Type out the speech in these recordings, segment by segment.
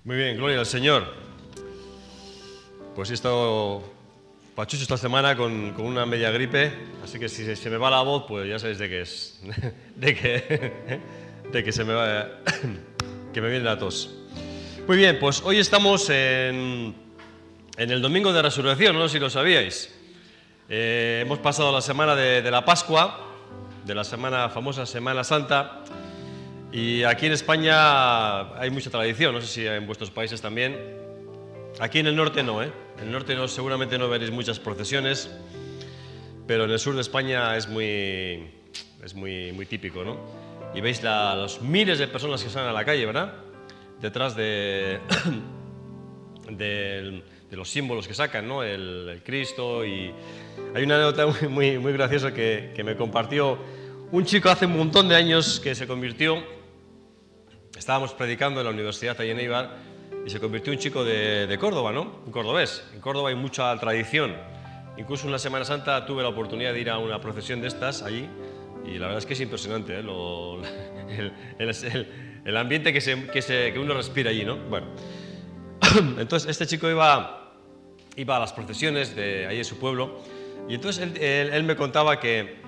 Muy bien, gloria al Señor. Pues he estado pachucho esta semana con una media gripe, así que si se me va la voz, pues ya sabéis de qué es. de que se me va, que me viene la tos. Muy bien, pues hoy estamos en el Domingo de Resurrección, no sé si lo sabíais. Hemos pasado la semana de la Pascua, de la famosa Semana Santa. Y aquí en España hay mucha tradición, no sé si en vuestros países también. Aquí en el norte no, En el norte no, seguramente no veréis muchas procesiones, pero en el sur de España es muy típico, ¿no? Y veis los miles de personas que salen a la calle, ¿verdad? Detrás de los símbolos que sacan, ¿no? El Cristo. Y hay una anécdota muy graciosa que me compartió un chico hace un montón de años que se convirtió. Estábamos predicando en la universidad allí en Eibar y se convirtió un chico de Córdoba, ¿no? Un cordobés. En Córdoba hay mucha tradición. Incluso en la Semana Santa tuve la oportunidad de ir a una procesión de estas allí y la verdad es que es impresionante, el ambiente que uno respira allí, ¿no? Bueno, entonces este chico iba a las procesiones de ahí en su pueblo y entonces él me contaba que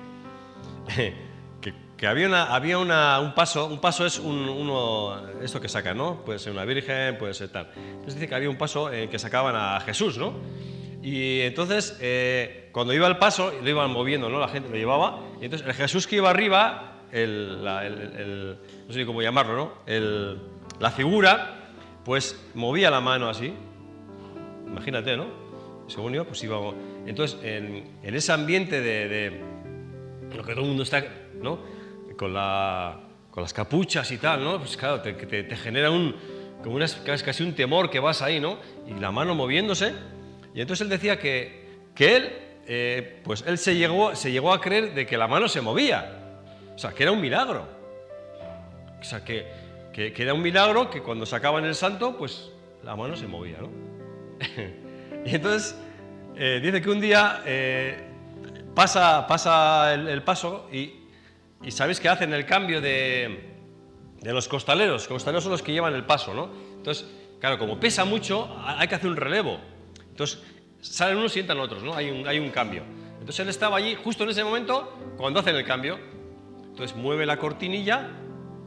había un paso es esto que sacan, ¿no? Puede ser una virgen, puede ser tal. Entonces dice que había un paso en que sacaban a Jesús, ¿no? Y entonces, cuando iba al paso, lo iban moviendo, ¿no? La gente lo llevaba, y entonces el Jesús que iba arriba, no sé ni cómo llamarlo, ¿no? La figura, pues movía la mano así, imagínate, ¿no? Según iba, pues iba. Entonces, en ese ambiente de lo que todo el mundo está, ¿no? Con las capuchas y tal, ¿no? Pues claro, te genera casi un temor que vas ahí, ¿no? Y la mano moviéndose. Y entonces él decía que él, pues él se llegó a creer de que la mano se movía. O sea, que era un milagro. O sea, que era un milagro que cuando sacaban el santo, pues la mano se movía, ¿no? Y entonces dice que un día pasa el paso y ¿sabéis qué hacen? El cambio de los costaleros. Los costaleros son los que llevan el paso, ¿no? Entonces, claro, como pesa mucho, hay que hacer un relevo. Entonces, salen unos y entran otros, ¿no? Hay un cambio. Entonces, él estaba allí justo en ese momento cuando hacen el cambio. Entonces, mueve la cortinilla,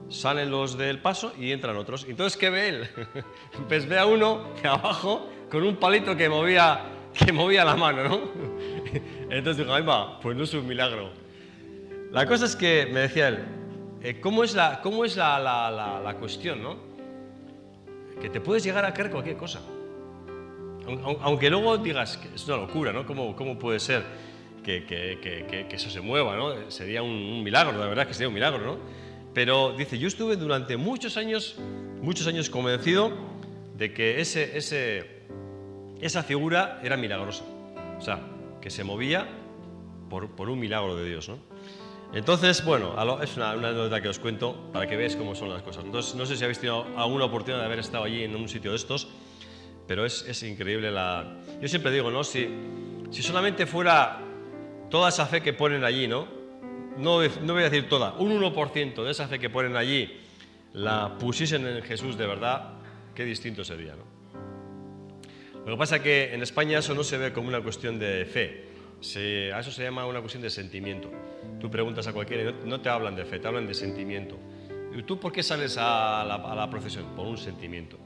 salen los del paso y entran otros. Entonces, ¿qué ve él? Pues ve a uno que abajo con un palito que movía la mano, ¿no? Entonces dijo, ay, va, pues no es un milagro. La cosa es que, me decía él, ¿cómo es la cuestión, ¿no? Que te puedes llegar a creer cualquier cosa. Aunque luego digas que es una locura, ¿no? ¿Cómo puede ser que eso se mueva, ¿no? Sería un milagro, la verdad es que sería un milagro, ¿no? Pero dice, yo estuve durante muchos años convencido de que esa figura era milagrosa. O sea, que se movía por un milagro de Dios, ¿no? Entonces, bueno, es una anécdota que os cuento para que veáis cómo son las cosas. Entonces, no sé si habéis tenido alguna oportunidad de haber estado allí en un sitio de estos, pero es increíble Yo siempre digo, ¿no? Si solamente fuera toda esa fe que ponen allí, ¿no? No voy a decir toda, un 1% de esa fe que ponen allí la pusiesen en Jesús de verdad, qué distinto sería, ¿no? Lo que pasa es que en España eso no se ve como una cuestión de fe. A eso se llama una cuestión de sentimiento. Tú preguntas a cualquiera y no te hablan de fe, te hablan de sentimiento. ¿Y tú por qué sales a la procesión? Por un sentimiento.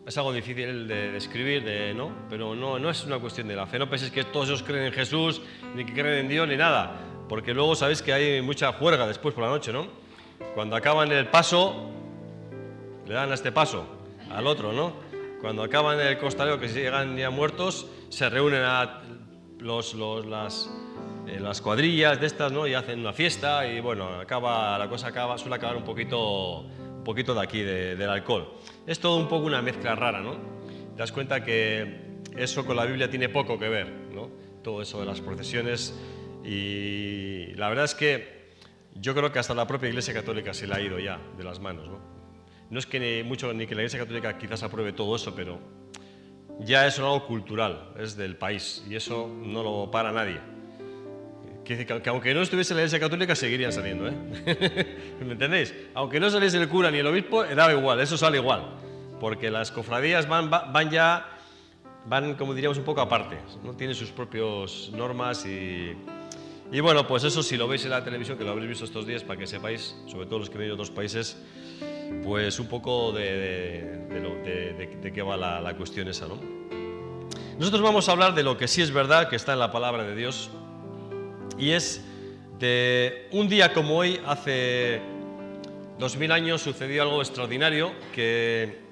Es algo difícil de describir, ¿no? Pero no es una cuestión de la fe. No penséis que todos ellos creen en Jesús, ni que creen en Dios, ni nada. Porque luego sabéis que hay mucha juerga después por la noche, ¿no? Cuando acaban el paso, le dan a este paso, al otro, ¿no? Cuando acaban el costalero, que llegan ya muertos, se reúnen a las cuadrillas de estas, ¿no? Y hacen una fiesta y bueno, suele acabar un poquito de aquí, del alcohol. Es todo un poco una mezcla rara, ¿no? Te das cuenta que eso con la Biblia tiene poco que ver, ¿no? Todo eso de las procesiones, y la verdad es que yo creo que hasta la propia Iglesia Católica se le ha ido ya de las manos, ¿no? No es que ni que la Iglesia Católica quizás apruebe todo eso, pero ya es algo cultural, es del país, y eso no lo para nadie. Que aunque no estuviese la Iglesia Católica, seguirían saliendo, ¿eh? ¿Me entendéis? Aunque no saliese el cura ni el obispo, daba igual, eso sale igual. porque las cofradías van como diríamos un poco aparte, ¿no? Tienen sus propias normas y bueno, pues eso si lo veis en la televisión, que lo habréis visto estos días para que sepáis, sobre todo los que vienen de otros países, pues un poco de qué va la cuestión esa, ¿no? Nosotros vamos a hablar de lo que sí es verdad, que está en la palabra de Dios, y es de un día como hoy, hace 2000 años, sucedió algo extraordinario que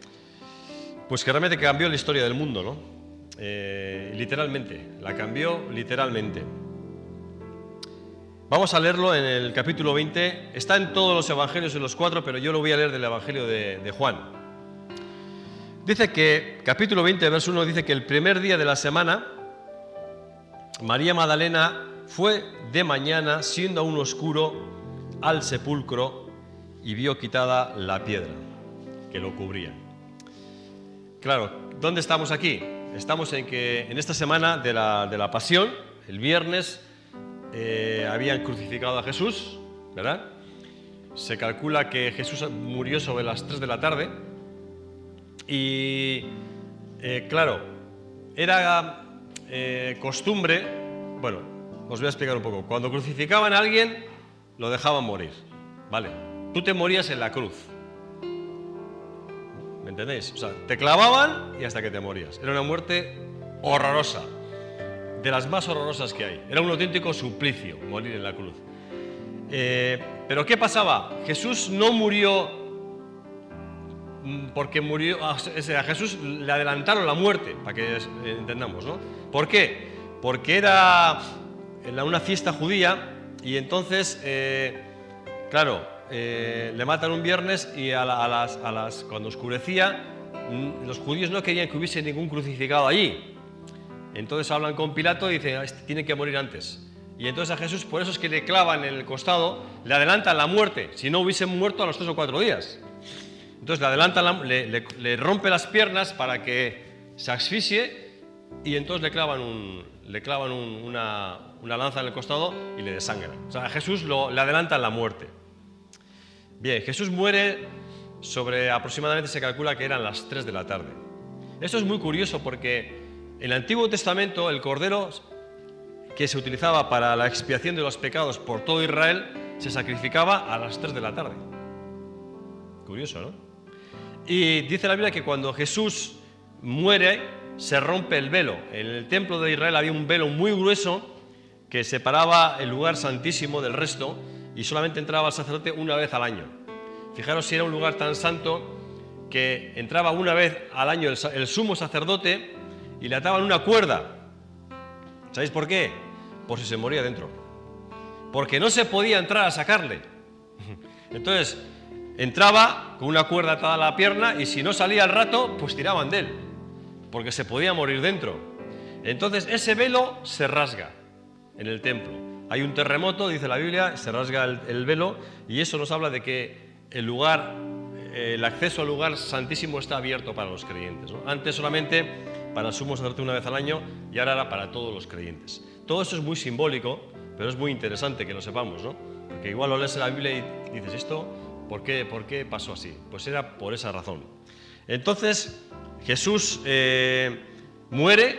realmente cambió la historia del mundo, ¿no? Literalmente, la cambió literalmente. Vamos a leerlo en el capítulo 20, está en todos los evangelios, en los 4, pero yo lo voy a leer del evangelio de Juan. Dice que, capítulo 20, verso 1, dice que el primer día de la semana, María Magdalena fue de mañana, siendo aún oscuro, al sepulcro y vio quitada la piedra que lo cubría. Claro, ¿dónde estamos aquí? Estamos en esta semana de la Pasión, el viernes, habían crucificado a Jesús, ¿verdad? Se calcula que Jesús murió sobre las 3 de la tarde y, claro, era costumbre, bueno, os voy a explicar un poco. Cuando crucificaban a alguien, lo dejaban morir, ¿vale? Tú te morías en la cruz, ¿me entendéis? O sea, te clavaban y hasta que te morías. Era una muerte horrorosa, de las más horrorosas que hay. Era un auténtico suplicio morir en la cruz. Pero ¿qué pasaba? Jesús no murió porque murió, a Jesús le adelantaron la muerte, para que entendamos, ¿no? ¿Por qué? Porque era una fiesta judía y entonces, claro, le matan un viernes y cuando oscurecía, los judíos no querían que hubiese ningún crucificado allí. Entonces hablan con Pilato y dicen, este tiene que morir antes. Y entonces a Jesús, por eso es que le clavan en el costado, le adelantan la muerte, si no hubiesen muerto a los 3 o 4 días. Entonces le adelantan, le rompe las piernas para que se asfixie y entonces le clavan una lanza en el costado y le desangran. O sea, a Jesús le adelantan la muerte. Bien, Jesús muere aproximadamente se calcula que eran las 3 de la tarde. Esto es muy curioso porque en el Antiguo Testamento el cordero que se utilizaba para la expiación de los pecados por todo Israel se sacrificaba a las 3 de la tarde. Curioso, ¿no? Y dice la Biblia que cuando Jesús muere se rompe el velo. En el templo de Israel había un velo muy grueso que separaba el lugar santísimo del resto y solamente entraba el sacerdote una vez al año. Fijaros si era un lugar tan santo que entraba una vez al año el sumo sacerdote y le ataban una cuerda. ¿Sabéis por qué? Por si se moría dentro. Porque no se podía entrar a sacarle. Entonces, entraba con una cuerda atada a la pierna y si no salía al rato, pues tiraban de él, porque se podía morir dentro. Entonces, ese velo se rasga en el templo. Hay un terremoto, dice la Biblia, se rasga el velo y eso nos habla de que el acceso al lugar santísimo está abierto para los creyentes, ¿no? Antes solamente para el sumo sacerdote una vez al año y ahora era para todos los creyentes. Todo eso es muy simbólico, pero es muy interesante que lo sepamos, ¿no? Porque igual lo lees en la Biblia y dices, ¿esto por qué pasó así? Pues era por esa razón. Entonces, Jesús muere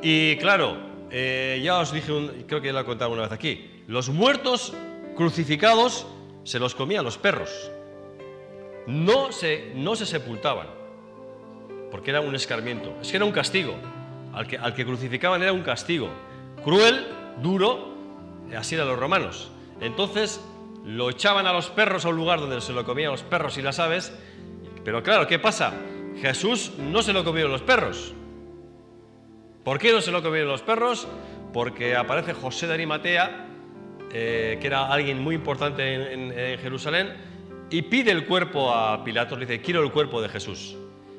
y claro, ya os dije, creo que ya lo he contado una vez aquí, los muertos crucificados se los comían los perros. No se sepultaban, porque era un escarmiento, es que era un castigo. Al que crucificaban era un castigo, cruel, duro, así eran los romanos. Entonces lo echaban a los perros a un lugar donde se lo comían los perros y las aves, pero claro, ¿qué pasa? Jesús no se lo comieron los perros. ¿Por qué no se lo comieron los perros? Porque aparece José de Arimatea, que era alguien muy importante en Jerusalén, y pide el cuerpo a Pilato, le dice, quiero el cuerpo de Jesús.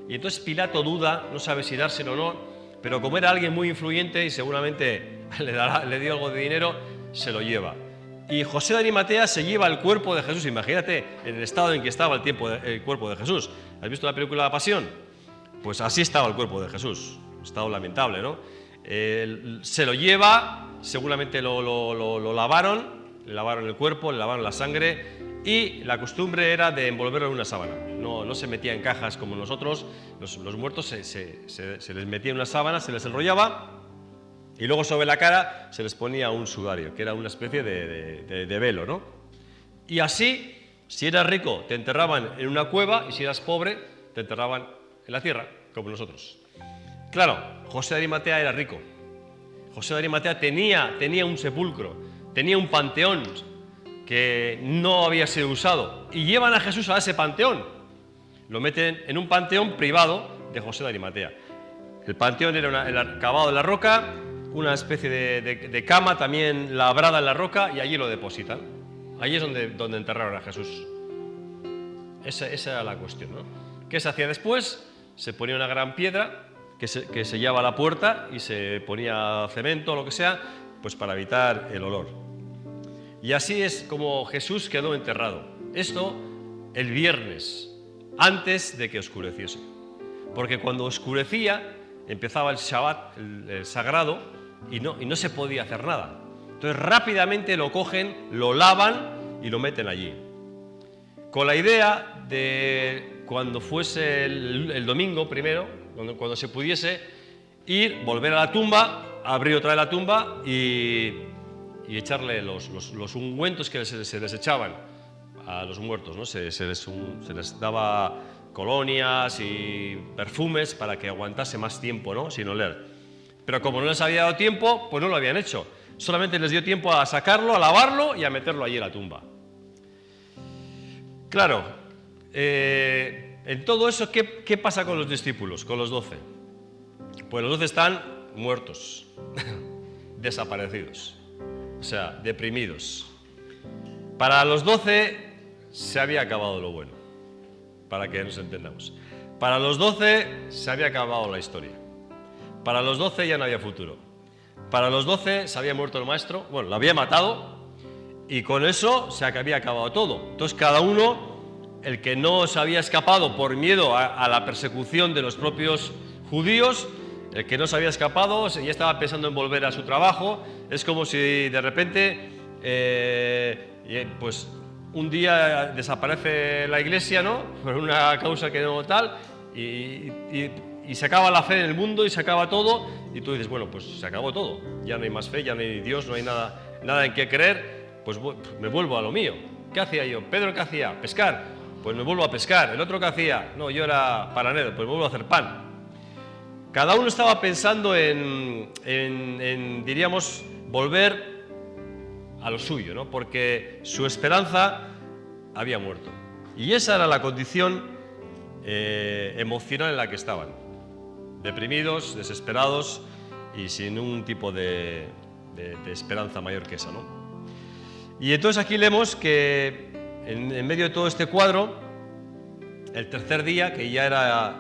Y entonces Pilato duda, no sabe si dárselo o no, pero como era alguien muy influyente y seguramente le dio algo de dinero, se lo lleva. Y José de Arimatea se lleva el cuerpo de Jesús. Imagínate en el estado en que estaba el cuerpo de Jesús. ¿Has visto la película La Pasión? Pues así estaba el cuerpo de Jesús. Estado lamentable, ¿no? Se lo lleva, seguramente lo lavaron, le lavaron el cuerpo, le lavaron la sangre y la costumbre era de envolverlo en una sábana. No se metía en cajas como nosotros, los muertos se les metía en una sábana, se les enrollaba y luego sobre la cara se les ponía un sudario, que era una especie de velo, ¿no? Y así, si eras rico, te enterraban en una cueva y si eras pobre, te enterraban en la tierra, como nosotros. Claro, José de Arimatea era rico. José de Arimatea tenía un sepulcro, tenía un panteón que no había sido usado y llevan a Jesús a ese panteón. Lo meten en un panteón privado de José de Arimatea. El panteón era el cavado en la roca, una especie de cama también labrada en la roca y allí lo depositan. Allí es donde enterraron a Jesús. Esa era la cuestión, ¿no? ¿Qué se hacía después? Se ponía una gran piedra que sellaba la puerta y se ponía cemento o lo que sea, pues para evitar el olor. Y así es como Jesús quedó enterrado. Esto el viernes, antes de que oscureciese. Porque cuando oscurecía, empezaba el Shabbat, el sagrado, y no se podía hacer nada. Entonces rápidamente lo cogen, lo lavan y lo meten allí. Con la idea de cuando fuese el domingo primero, cuando se pudiese ir, volver a la tumba, abrir otra vez la tumba y echarle los ungüentos que se les echaban a los muertos, ¿no? Se les daba colonias y perfumes para que aguantase más tiempo, ¿no? Sin oler. Pero como no les había dado tiempo, pues no lo habían hecho. Solamente les dio tiempo a sacarlo, a lavarlo y a meterlo allí en la tumba. Claro, en todo eso, ¿qué pasa con los discípulos, con los 12? Pues los 12 están muertos, desaparecidos, o sea, deprimidos. Para los 12 se había acabado lo bueno, para que nos entendamos. Para los 12 se había acabado la historia. Para los 12 ya no había futuro. Para los 12 se había muerto el maestro, bueno, lo había matado y con eso se había acabado todo. Entonces cada uno, el que no se había escapado por miedo a la persecución de los propios judíos, el que no se había escapado ya estaba pensando en volver a su trabajo. Es como si de repente, pues un día desaparece la iglesia, ¿no? Por una causa que no tal, y se acaba la fe en el mundo y se acaba todo, y tú dices, bueno, pues se acabó todo, ya no hay más fe, ya no hay Dios, no hay nada en qué creer, pues me vuelvo a lo mío. ¿Qué hacía yo? Pedro, ¿qué hacía? ¿Pescar? Pues me vuelvo a pescar. ¿El otro qué hacía? No, yo era panadero, pues me vuelvo a hacer pan. Cada uno estaba pensando en diríamos, volver a lo suyo, ¿no? Porque su esperanza había muerto. Y esa era la condición emocional en la que estaban. Deprimidos, desesperados y sin un tipo de esperanza mayor que esa, ¿no? Y entonces aquí leemos que en medio de todo este cuadro, el tercer día, que ya era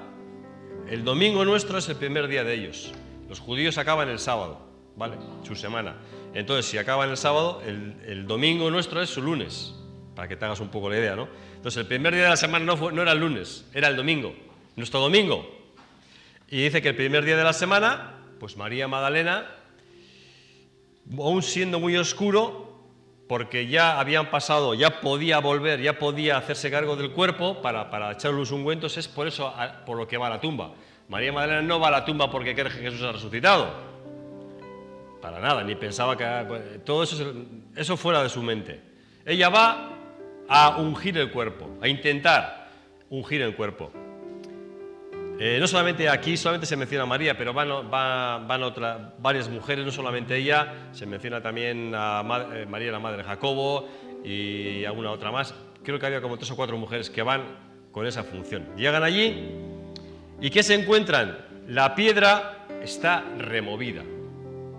el domingo nuestro, es el primer día de ellos. Los judíos acaban el sábado, ¿vale? Su semana. Entonces, si acaban el sábado, el domingo nuestro es su lunes, para que te hagas un poco la idea, ¿no? Entonces, el primer día de la semana no era el lunes, era el domingo, nuestro domingo. Y dice que el primer día de la semana, pues María Magdalena, aún siendo muy oscuro, porque ya habían pasado, ya podía volver, ya podía hacerse cargo del cuerpo para echar los ungüentos, es por eso por lo que va a la tumba. María Magdalena no va a la tumba porque cree que Jesús ha resucitado. Para nada, ni pensaba que todo eso fuera de su mente. Ella va a ungir el cuerpo, a intentar ungir el cuerpo. No solamente aquí, solamente se menciona a María, pero van varias mujeres, no solamente ella, se menciona también a María, la madre de Jacobo, y alguna otra más. Creo que había como 3 o 4 mujeres que van con esa función. Llegan allí y ¿qué se encuentran? La piedra está removida.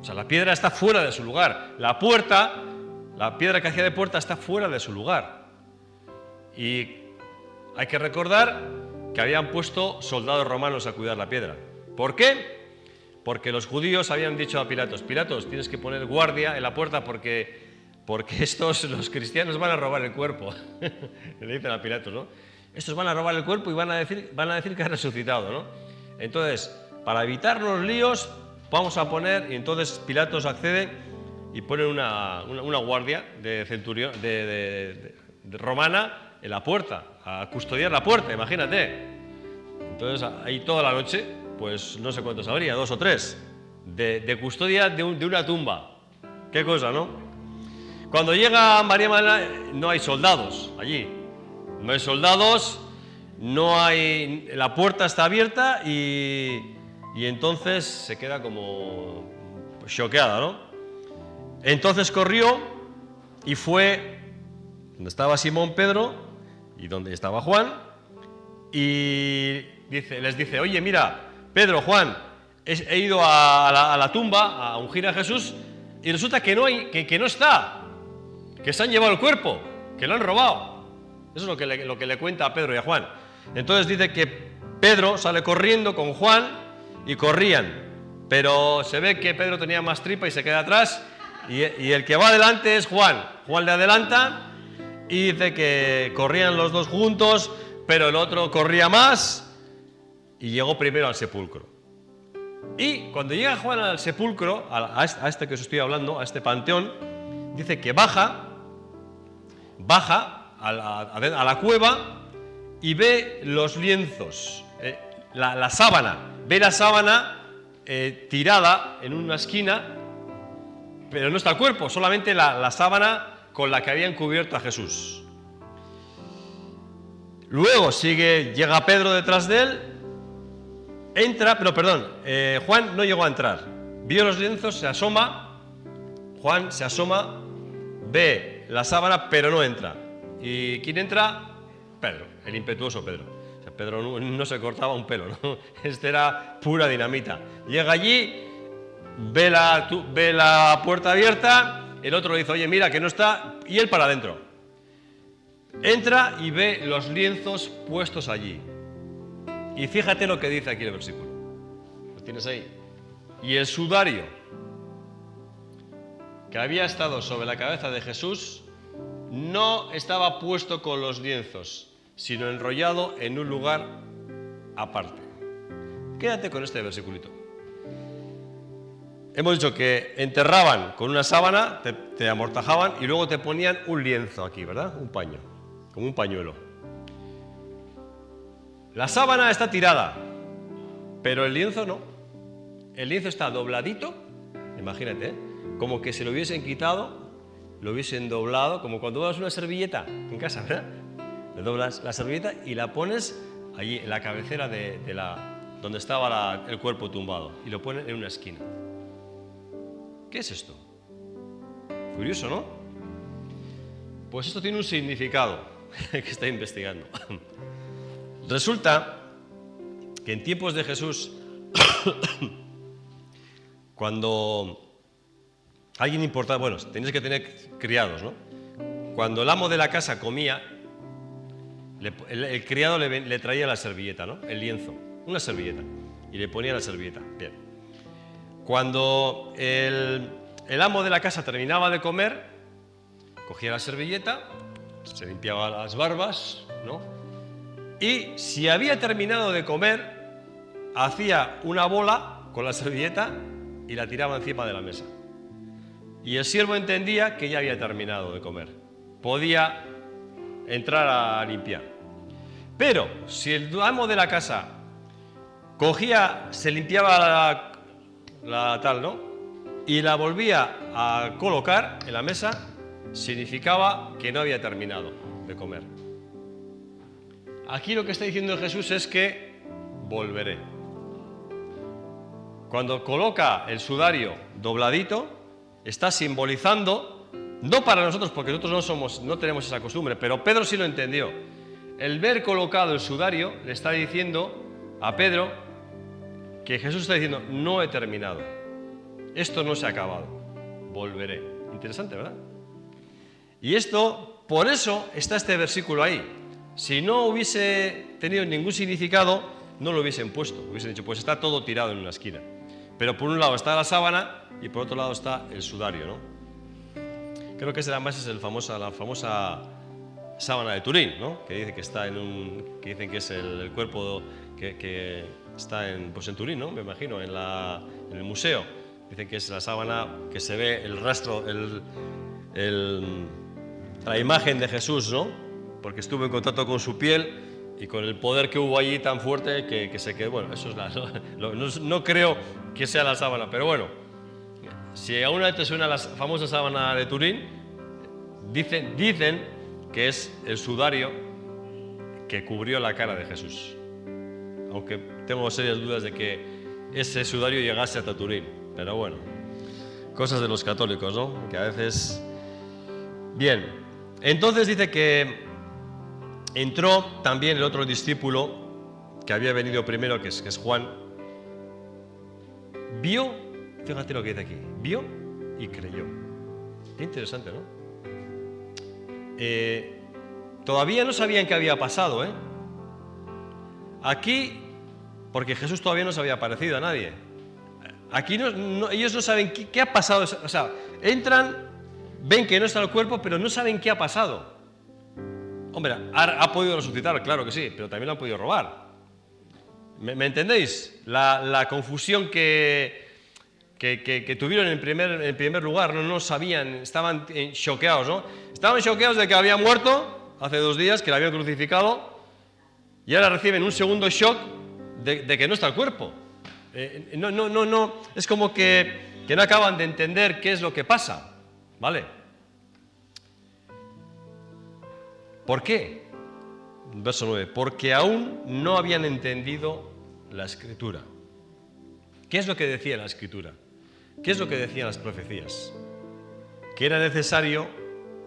O sea, la piedra está fuera de su lugar. La piedra que hacía de puerta está fuera de su lugar. Y hay que recordar que habían puesto soldados romanos a cuidar la piedra. ¿Por qué? Porque los judíos habían dicho a Pilatos, tienes que poner guardia en la puerta porque los cristianos van a robar el cuerpo. Le dicen a Pilatos, ¿no? Estos van a robar el cuerpo y van a decir que ha resucitado, ¿no? Entonces, para evitar los líos, vamos a poner, y entonces Pilatos accede y pone una guardia de centurión, de romana en la puerta, a custodiar la puerta, imagínate. Entonces ahí toda la noche, pues no sé cuántos habría, 2 o 3, de custodia de una tumba. Qué cosa, ¿no? Cuando llega María Magdalena, no hay soldados allí. No hay soldados, no hay... La puerta está abierta y entonces se queda como choqueada, ¿no? Entonces corrió y fue donde estaba Simón Pedro y donde estaba Juan y les dice, oye, mira, Pedro, Juan, he ido a la tumba a ungir a Jesús y resulta que no está, que se han llevado el cuerpo, que lo han robado. Eso es lo que le cuenta a Pedro y a Juan. Entonces dice que Pedro sale corriendo con Juan y corrían, pero se ve que Pedro tenía más tripa y se queda atrás y el que va adelante es Juan. Juan le adelanta y dice que corrían los dos juntos, pero el otro corría más y llegó primero al sepulcro. Y cuando llega Juan al sepulcro, a este que os estoy hablando, a este panteón, dice que baja a la cueva y ve los lienzos, la sábana, ve la sábana tirada en una esquina, pero no está el cuerpo, solamente la sábana con la que habían cubierto a Jesús. Luego llega Pedro detrás de él, entra, pero perdón, Juan no llegó a entrar, vio los lienzos, se asoma, Juan se asoma, ve la sábana, pero no entra. ¿Y quién entra? Pedro, el impetuoso Pedro. O sea, Pedro no se cortaba un pelo, ¿no? Este era pura dinamita. Llega allí, ve la puerta abierta, el otro le dice, oye, mira, que no está, y él para adentro. Entra y ve los lienzos puestos allí. Y fíjate lo que dice aquí el versículo. ¿Lo tienes ahí? Y el sudario que había estado sobre la cabeza de Jesús no estaba puesto con los lienzos, sino enrollado en un lugar aparte. Quédate con este versiculito. Hemos dicho que enterraban con una sábana, te amortajaban y luego te ponían un lienzo aquí, ¿verdad? Un paño, como un pañuelo. La sábana está tirada, pero el lienzo no. El lienzo está dobladito, imagínate, como que se lo hubiesen quitado, lo hubiesen doblado, como cuando doblas una servilleta en casa, ¿verdad? Le doblas la servilleta y la pones allí en la cabecera donde estaba el cuerpo tumbado y lo ponen en una esquina. ¿Qué es esto? Curioso, ¿no? Pues esto tiene un significado que está investigando. Resulta que en tiempos de Jesús, cuando alguien importante, bueno, tenías que tener criados, ¿no? Cuando el amo de la casa comía, el criado le traía la servilleta, ¿no? El lienzo, una servilleta, y le ponía la servilleta. Bien. Cuando el amo de la casa terminaba de comer, cogía la servilleta, se limpiaba las barbas, ¿no? Y si había terminado de comer, hacía una bola con la servilleta y la tiraba encima de la mesa. Y el siervo entendía que ya había terminado de comer. Podía entrar a limpiar. Pero si el amo de la casa se limpiaba la tal, ¿no? Y la volvía a colocar en la mesa, significaba que no había terminado de comer. Aquí lo que está diciendo Jesús es que volveré. Cuando coloca el sudario dobladito, está simbolizando, no para nosotros, porque nosotros no tenemos esa costumbre, pero Pedro sí lo entendió. El ver colocado el sudario le está diciendo a Pedro que Jesús está diciendo, no he terminado, esto no se ha acabado, volveré. Interesante, ¿verdad? Y esto, por eso está este versículo ahí. Si no hubiese tenido ningún significado, no lo hubiesen puesto, hubiesen dicho, pues está todo tirado en una esquina. Pero por un lado está la sábana y por otro lado está el sudario, ¿no? Creo que además es la famosa sábana de Turín, ¿no? Que dice que está que dicen que es el cuerpo que está en Turín, ¿no? Me imagino, en el museo. Dicen que es la sábana que se ve el rastro, la imagen de Jesús, ¿no? Porque estuvo en contacto con su piel y con el poder que hubo allí tan fuerte que se quedó. Bueno, eso es no creo que sea la sábana, pero bueno, si aún te suena la famosa sábana de Turín, dicen que es el sudario que cubrió la cara de Jesús. Aunque tengo serias dudas de que ese sudario llegase hasta Turín, pero bueno, cosas de los católicos, ¿no? Que a veces... Bien, entonces dice que entró también el otro discípulo que había venido primero, que es Juan. Vio, fíjate lo que dice aquí, vio y creyó. Qué interesante, ¿no? Todavía no sabían qué había pasado, ¿eh? Aquí, porque Jesús todavía no se había aparecido a nadie. Aquí ellos no saben qué ha pasado. O sea, entran, ven que no está el cuerpo, pero no saben qué ha pasado. Hombre, ha podido resucitar, claro que sí, pero también lo han podido robar. ¿Me entendéis? La confusión que tuvieron en primer lugar, no sabían, estaban choqueados, ¿no? Estaban choqueados de que había muerto hace 2 días, que lo habían crucificado, y ahora reciben un segundo shock de que no está el cuerpo. No, es como que no acaban de entender qué es lo que pasa, ¿vale? ¿Por qué? Verso 9. Porque aún no habían entendido la Escritura. ¿Qué es lo que decía la Escritura? ¿Qué es lo que decían las profecías? Que era necesario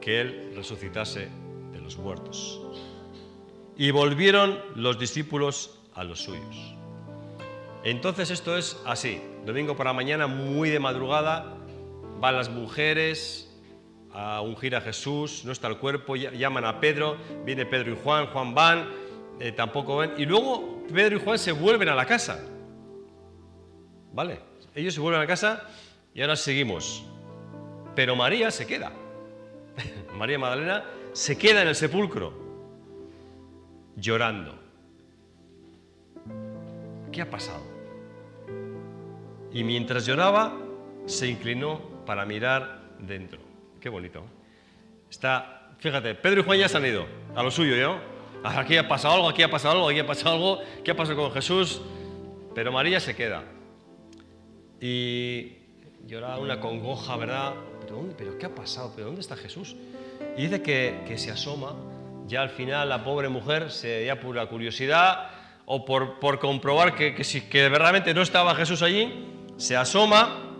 que Él resucitase de los muertos. Y volvieron los discípulos a los suyos. Entonces esto es así. Domingo por la mañana, muy de madrugada, van las mujeres a ungir a Jesús, no está el cuerpo, llaman a Pedro, viene Pedro y Juan van, tampoco ven, y luego Pedro y Juan se vuelven a la casa, ¿vale? Ellos se vuelven a la casa y ahora seguimos, pero María se queda, María Magdalena se queda en el sepulcro, llorando. ¿Qué ha pasado? Y mientras lloraba, se inclinó para mirar dentro. Qué bonito. Fíjate, Pedro y Juan ya se han ido a lo suyo, ¿no? Aquí ha pasado algo, aquí ha pasado algo, aquí ha pasado algo. ¿Qué ha pasado con Jesús? Pero María se queda. Y llora una congoja, ¿verdad? ¿Pero qué ha pasado? ¿Pero dónde está Jesús? Y dice que se asoma. Ya al final la pobre mujer, ya por la curiosidad o por comprobar que verdaderamente no estaba Jesús allí, se asoma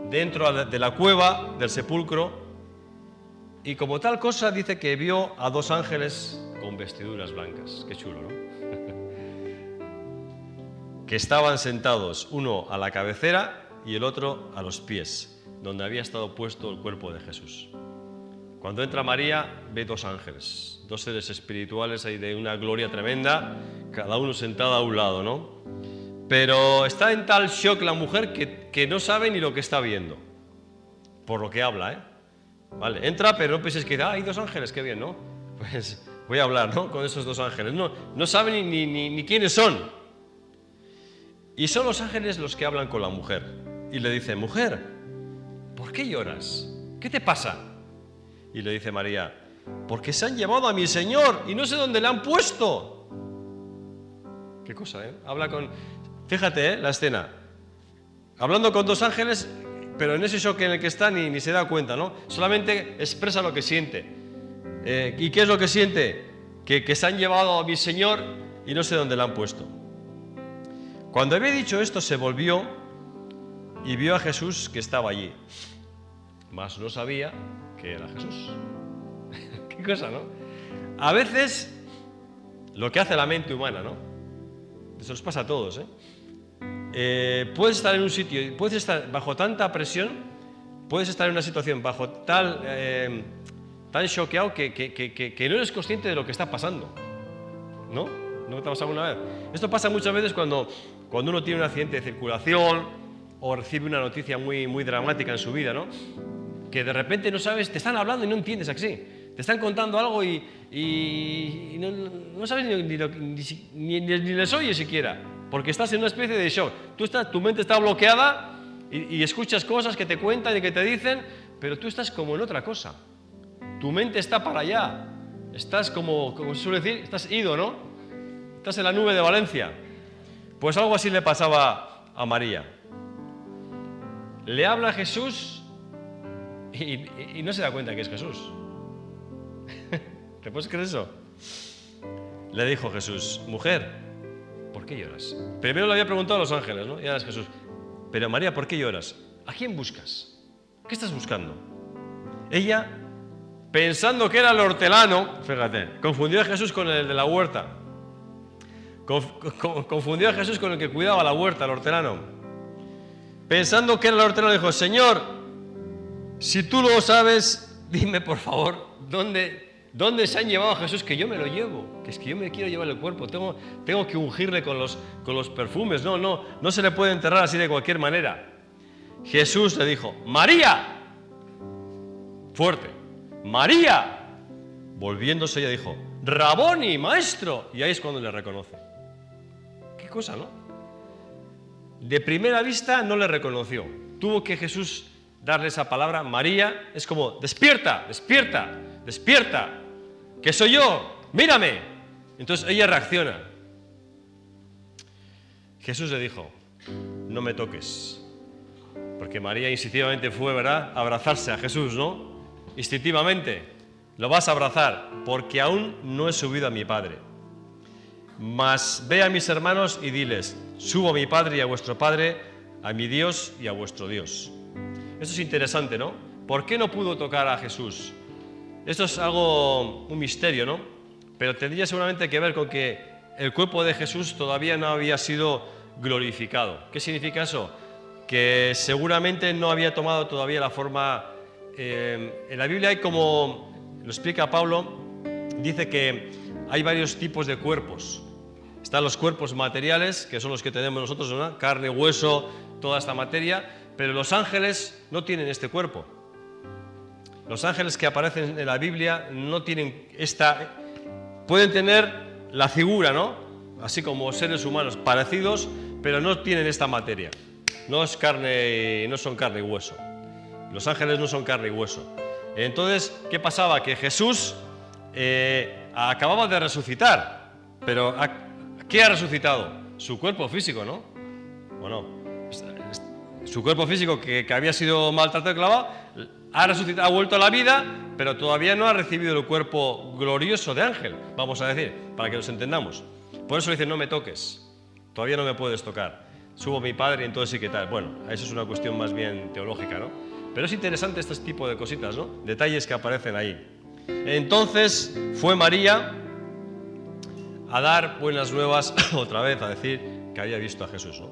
dentro de la cueva del sepulcro. Y como tal cosa dice que vio a 2 ángeles con vestiduras blancas. Qué chulo, ¿no? Que estaban sentados, uno a la cabecera y el otro a los pies, donde había estado puesto el cuerpo de Jesús. Cuando entra María, ve 2 ángeles, 2 seres espirituales ahí de una gloria tremenda, cada uno sentado a un lado, ¿no? Pero está en tal shock la mujer que no sabe ni lo que está viendo, por lo que habla, ¿eh? Vale, entra, pero no penséis que hay 2 ángeles, qué bien, ¿no? Pues voy a hablar, ¿no? Con esos 2 ángeles. No saben ni quiénes son. Y son los ángeles los que hablan con la mujer. Y le dicen, mujer, ¿por qué lloras? ¿Qué te pasa? Y le dice María, porque se han llevado a mi Señor y no sé dónde le han puesto. Qué cosa, ¿eh? Fíjate, la escena. Hablando con 2 ángeles, pero en ese shock en el que está ni se da cuenta, ¿no? Solamente expresa lo que siente. ¿Y qué es lo que siente? Que se han llevado a mi Señor y no sé dónde le han puesto. Cuando había dicho esto, se volvió y vio a Jesús que estaba allí. Mas no sabía que era Jesús. Qué cosa, ¿no? A veces, lo que hace la mente humana, ¿no? Eso nos pasa a todos, ¿eh? Puedes estar en un sitio, puedes estar bajo tanta presión, puedes estar en una situación bajo tan choqueado que no eres consciente de lo que está pasando, ¿no? ¿No te ha pasado alguna vez? Esto pasa muchas veces cuando uno tiene un accidente de circulación o recibe una noticia muy dramática en su vida, ¿no? Que de repente no sabes, te están hablando y no entiendes así. Te están contando algo y no sabes ni les oyes siquiera, porque estás en una especie de shock. Tu mente está bloqueada y escuchas cosas que te cuentan y que te dicen, pero tú estás como en otra cosa. Tu mente está para allá. Estás como se suele decir, estás ido, ¿no? Estás en la nube de Valencia. Pues algo así le pasaba a María. Le habla a Jesús y no se da cuenta que es Jesús. ¿Te puedes creer eso? Le dijo Jesús: mujer, ¿por qué lloras? Primero le había preguntado a los ángeles, ¿no? Y ahora es Jesús. Pero María, ¿por qué lloras? ¿A quién buscas? ¿Qué estás buscando? Ella, pensando que era el hortelano, fíjate, confundió a Jesús con el de la huerta. Confundió a Jesús con el que cuidaba la huerta, el hortelano. Pensando que era el hortelano, dijo: Señor, si tú lo sabes, dime por favor, ¿dónde se han llevado a Jesús? Que yo me lo llevo, que es que yo me quiero llevar el cuerpo, tengo que ungirle con los perfumes. No se le puede enterrar así de cualquier manera. Jesús le dijo: María. Fuerte: María. Volviéndose ella dijo: Raboni, maestro. Y ahí es cuando le reconoce. Qué cosa, ¿no? De primera vista no le reconoció. Tuvo que Jesús darle esa palabra. María es como: despierta, despierta, despierta, que soy yo, mírame. Entonces ella reacciona. Jesús le dijo: no me toques. Porque María instintivamente fue, ¿verdad?, a abrazarse a Jesús, ¿no? Instintivamente. Lo vas a abrazar, porque aún no he subido a mi Padre. Mas ve a mis hermanos y diles: subo a mi Padre y a vuestro Padre, a mi Dios y a vuestro Dios. Esto es interesante, ¿no? ¿Por qué no pudo tocar a Jesús? Esto es un misterio, ¿no? Pero tendría seguramente que ver con que el cuerpo de Jesús todavía no había sido glorificado. ¿Qué significa eso? Que seguramente no había tomado todavía la forma... en la Biblia hay como, lo explica Pablo, dice que hay varios tipos de cuerpos. Están los cuerpos materiales, que son los que tenemos nosotros, ¿no? Carne, hueso, toda esta materia, pero los ángeles no tienen este cuerpo. Los ángeles que aparecen en la Biblia no tienen esta... Pueden tener la figura, ¿no? Así como seres humanos parecidos, pero no tienen esta materia. No son carne y hueso. Los ángeles no son carne y hueso. Entonces, ¿qué pasaba? Que Jesús acababa de resucitar. Pero ¿qué ha resucitado? Su cuerpo físico, ¿no? Bueno, su cuerpo físico que había sido maltratado y clavado, ha resucitado, ha vuelto a la vida, pero todavía no ha recibido el cuerpo glorioso de ángel, vamos a decir, para que nos entendamos. Por eso le dice: no me toques, todavía no me puedes tocar. Subo a mi Padre y entonces sí que tal. Bueno, eso es una cuestión más bien teológica, ¿no? Pero es interesante este tipo de cositas, ¿no? Detalles que aparecen ahí. Entonces fue María a dar buenas nuevas otra vez, a decir que había visto a Jesús, ¿no?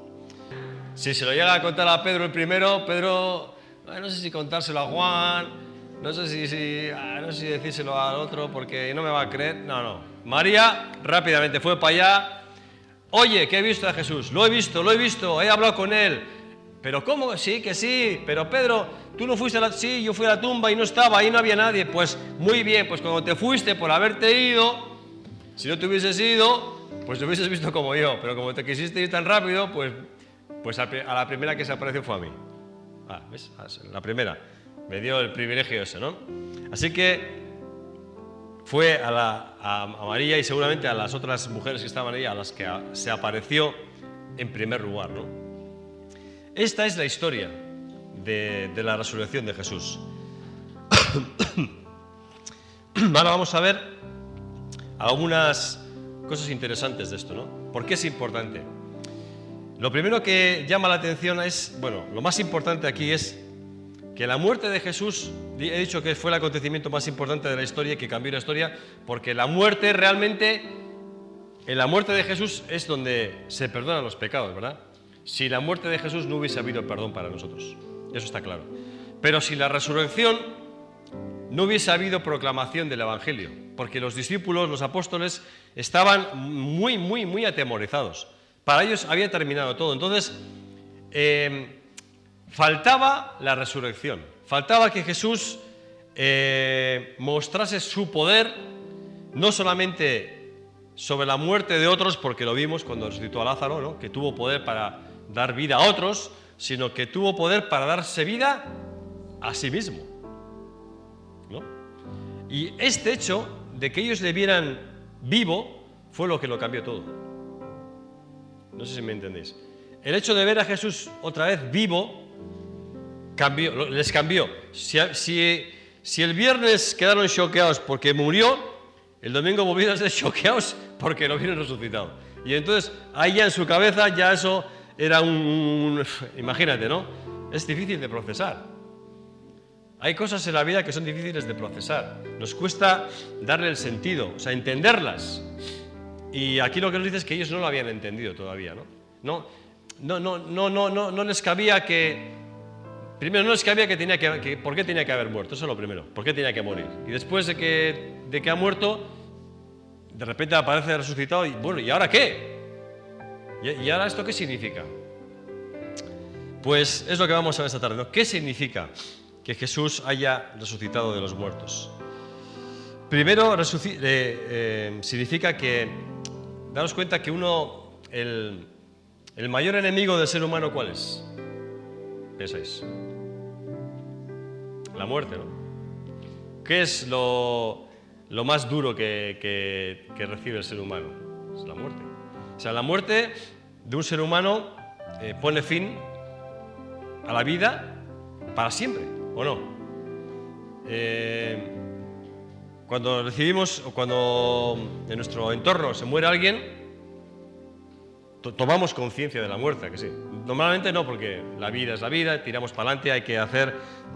Si se lo llega a contar a Pedro el primero, Pedro, no sé si contárselo a Juan, no sé si decírselo al otro porque no me va a creer. No. María rápidamente fue para allá. Oye, que he visto a Jesús, lo he visto, he hablado con él. ¿Pero cómo? Sí, que sí. Pero Pedro, tú no fuiste a la... Sí, yo fui a la tumba y no estaba, ahí no había nadie. Pues muy bien, pues cuando te fuiste por haberte ido, si no te hubieses ido, pues te hubieses visto como yo. Pero como te quisiste ir tan rápido, pues a la primera que se apareció fue a mí. ¿Ves? La primera. Me dio el privilegio ese, ¿no? Así que fue a María y seguramente a las otras mujeres que estaban ahí, a las que se apareció en primer lugar, ¿no? Esta es la historia de la resurrección de Jesús. Ahora vamos a ver algunas cosas interesantes de esto, ¿no? ¿Por qué es importante? Lo primero que llama la atención es, bueno, lo más importante aquí es que la muerte de Jesús, he dicho que fue el acontecimiento más importante de la historia y que cambió la historia, porque la muerte realmente, en la muerte de Jesús es donde se perdonan los pecados, ¿verdad? Si la muerte de Jesús no hubiese habido perdón para nosotros, eso está claro. Pero si la resurrección no hubiese habido proclamación del Evangelio, porque los discípulos, los apóstoles, estaban muy atemorizados. Para ellos había terminado todo. Entonces, faltaba la resurrección, faltaba que Jesús mostrase su poder, no solamente sobre la muerte de otros, porque lo vimos cuando resucitó a Lázaro, ¿no? Que tuvo poder para dar vida a otros, sino que tuvo poder para darse vida a sí mismo, ¿no? Y este hecho de que ellos le vieran vivo fue lo que lo cambió todo. No sé si me entendéis. El hecho de ver a Jesús otra vez vivo les cambió. Si el viernes quedaron choqueados porque murió, el domingo volvieron a ser choqueados porque lo vieron resucitado. Y entonces ahí ya en su cabeza ya eso era imagínate, ¿no? Es difícil de procesar. Hay cosas en la vida que son difíciles de procesar. Nos cuesta darle el sentido, o sea, entenderlas. Y aquí lo que nos dice es que ellos no lo habían entendido todavía, ¿no? No les cabía que... Primero, no les cabía que ¿por qué tenía que haber muerto? Eso es lo primero. ¿Por qué tenía que morir? Y después de que ha muerto, de repente aparece resucitado y, bueno, ¿y ahora qué? ¿Y ahora esto qué significa? Pues es lo que vamos a ver esta tarde, ¿no? ¿Qué significa que Jesús haya resucitado de los muertos? Primero, significa que, daros cuenta que el mayor enemigo del ser humano, ¿cuál es? Pensáis. La muerte, ¿no? ¿Qué es lo más duro que recibe el ser humano? Es la muerte. O sea, la muerte de un ser humano pone fin a la vida para siempre, ¿o no? Cuando recibimos o cuando en nuestro entorno se muere alguien, tomamos conciencia de la muerte, ¿que sí? Normalmente no, porque la vida es la vida, tiramos para adelante, hay que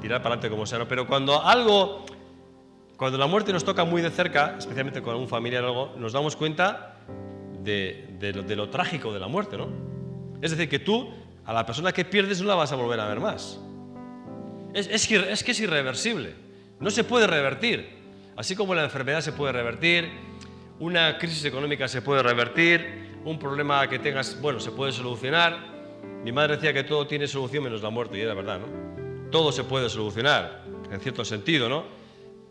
tirar para adelante como sea, ¿no? Pero cuando la muerte nos toca muy de cerca, especialmente con un familiar o algo, nos damos cuenta de lo trágico de la muerte, ¿no? Es decir, que tú a la persona que pierdes no la vas a volver a ver más. Es que es irreversible, no se puede revertir. Así como la enfermedad se puede revertir, una crisis económica se puede revertir, un problema que tengas, bueno, se puede solucionar. Mi madre decía que todo tiene solución menos la muerte, y era verdad, ¿no? Todo se puede solucionar, en cierto sentido, ¿no?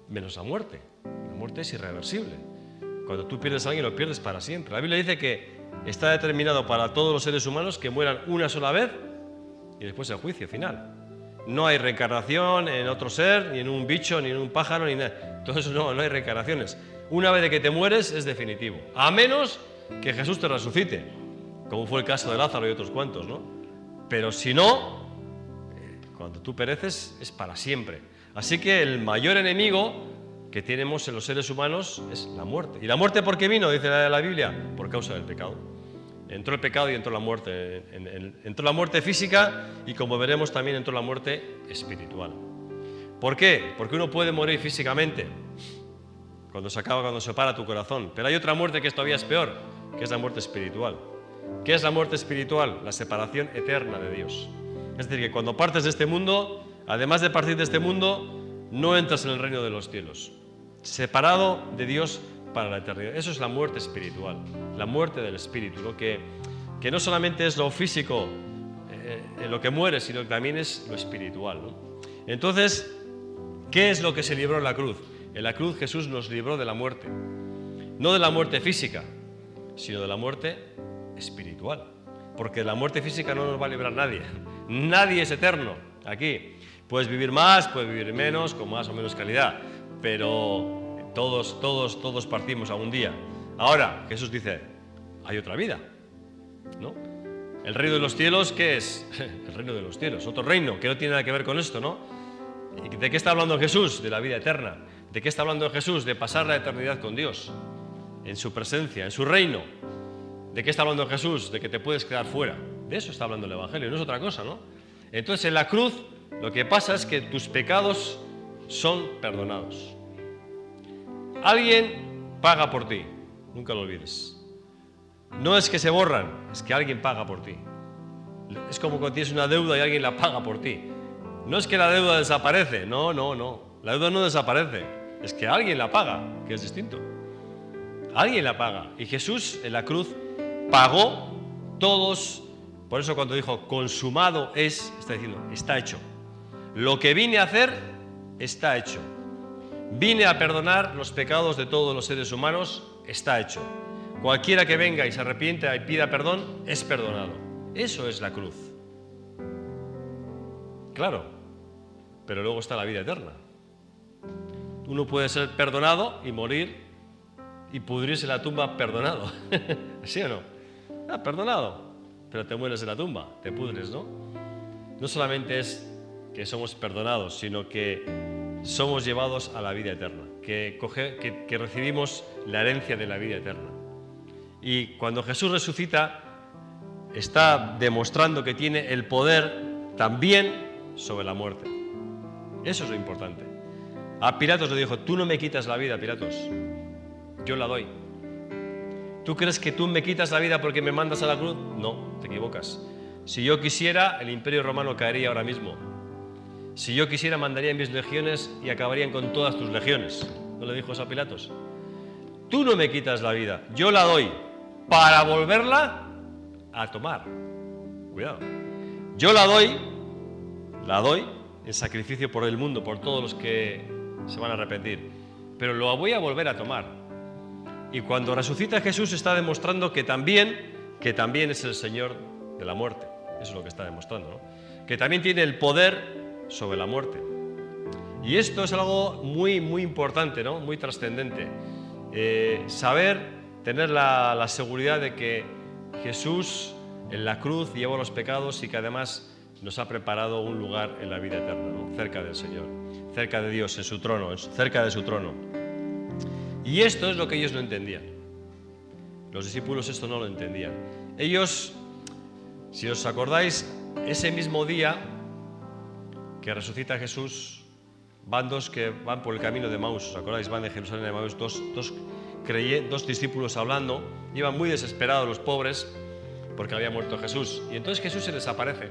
Menos la muerte. La muerte es irreversible. Cuando tú pierdes a alguien, lo pierdes para siempre. La Biblia dice que está determinado para todos los seres humanos que mueran una sola vez y después el juicio final. No hay reencarnación en otro ser, ni en un bicho, ni en un pájaro, ni nada. Todo eso no hay reencarnaciones. Una vez de que te mueres es definitivo. A menos que Jesús te resucite, como fue el caso de Lázaro y otros cuantos, ¿no? Pero si no, cuando tú pereces es para siempre. Así que el mayor enemigo que tenemos en los seres humanos es la muerte. ¿Y la muerte por qué vino? Dice la Biblia, por causa del pecado. Entró el pecado y entró la muerte. Entró la muerte física y, como veremos, también entró la muerte espiritual. ¿Por qué? Porque uno puede morir físicamente cuando se para tu corazón. Pero hay otra muerte que todavía es peor, que es la muerte espiritual. ¿Qué es la muerte espiritual? La separación eterna de Dios. Es decir, que cuando partes de este mundo, además de partir de este mundo, no entras en el reino de los cielos. Separado de Dios para la eternidad. Eso es la muerte espiritual, la muerte del espíritu, ¿no? Que no solamente es lo físico en lo que muere, sino que también es lo espiritual, ¿no? Entonces, ¿qué es lo que se libró en la cruz? En la cruz Jesús nos libró de la muerte. No de la muerte física, sino de la muerte espiritual. Porque de la muerte física no nos va a librar nadie. Nadie es eterno aquí. Puedes vivir más, puedes vivir menos, con más o menos calidad, pero todos partimos algún día. Ahora, Jesús dice, hay otra vida, ¿no? El reino de los cielos, ¿qué es? El reino de los cielos, otro reino que no tiene nada que ver con esto, ¿no? ¿De qué está hablando Jesús? De la vida eterna. ¿De qué está hablando Jesús? De pasar la eternidad con Dios, en su presencia, en su reino. ¿De qué está hablando Jesús? De que te puedes quedar fuera. De eso está hablando el Evangelio, no es otra cosa, ¿no? Entonces, en la cruz, lo que pasa es que tus pecados son perdonados. Alguien paga por ti, nunca lo olvides. No es que se borran, es que alguien paga por ti. Es como cuando tienes una deuda y alguien la paga por ti. No es que la deuda desaparece, no. La deuda no desaparece, es que alguien la paga, que es distinto. Alguien la paga. Y Jesús en la cruz pagó todos. Por eso cuando dijo consumado es, está diciendo, está hecho. Lo que vine a hacer está hecho. Vine a perdonar los pecados de todos los seres humanos, está hecho. Cualquiera que venga y se arrepienta y pida perdón, es perdonado. Eso es la cruz. Claro, pero luego está la vida eterna. Uno puede ser perdonado y morir y pudrirse en la tumba perdonado. ¿Sí o no? Perdonado, pero te mueres en la tumba, te pudres, ¿no? No solamente es que somos perdonados, sino que somos llevados a la vida eterna, que recibimos la herencia de la vida eterna. Y cuando Jesús resucita, está demostrando que tiene el poder también sobre la muerte. Eso es lo importante. A Pilatos le dijo, tú no me quitas la vida, Pilatos, yo la doy. ¿Tú crees que tú me quitas la vida porque me mandas a la cruz? No, te equivocas. Si yo quisiera, el Imperio Romano caería ahora mismo. Si yo quisiera, mandaría mis legiones y acabarían con todas tus legiones. ¿No le dijo eso a Pilatos? Tú no me quitas la vida, yo la doy para volverla a tomar. Cuidado. Yo la doy en sacrificio por el mundo, por todos los que se van a arrepentir. Pero lo voy a volver a tomar. Y cuando resucita Jesús está demostrando que también es el Señor de la muerte. Eso es lo que está demostrando, ¿no? Que también tiene el poder sobre la muerte. Y esto es algo muy, muy importante, ¿no? Muy trascendente. Saber, tener la seguridad de que Jesús en la cruz llevó los pecados y que además nos ha preparado un lugar en la vida eterna, ¿no? Cerca del Señor, cerca de Dios, en su trono, cerca de su trono. Y esto es lo que ellos no entendían. Los discípulos esto no lo entendían. Ellos, si os acordáis, ese mismo día que resucita Jesús, van dos que van por el camino de Emaús. ¿Os acordáis? Van de Jerusalén a Emaús, dos discípulos hablando. Iban muy desesperados los pobres porque había muerto Jesús. Y entonces Jesús se les aparece.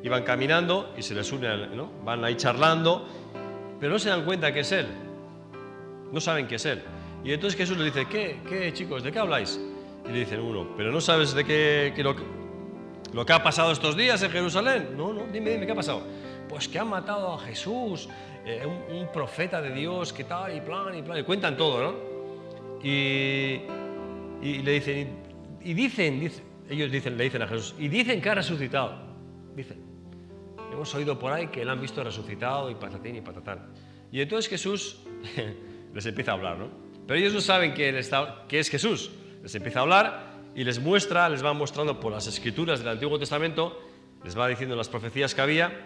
Iban caminando y se les une, ¿no? Van ahí charlando, pero no se dan cuenta que es Él. No saben que es Él. Y entonces Jesús les dice, ¿qué chicos? ¿De qué habláis? Y le dicen uno, ¿pero no sabes de lo que ha pasado estos días en Jerusalén? No, dime, ¿qué ha pasado? Pues que han matado a Jesús, un profeta de Dios, que tal, y plan. Y cuentan todo, ¿no? Y le dicen, ellos le dicen a Jesús, y dicen que ha resucitado. Dicen, hemos oído por ahí que le han visto resucitado y patatín y patatán. Y entonces Jesús les empieza a hablar, ¿no? Pero ellos no saben que es Jesús. Les empieza a hablar y les va mostrando por las escrituras del Antiguo Testamento, les va diciendo las profecías que había,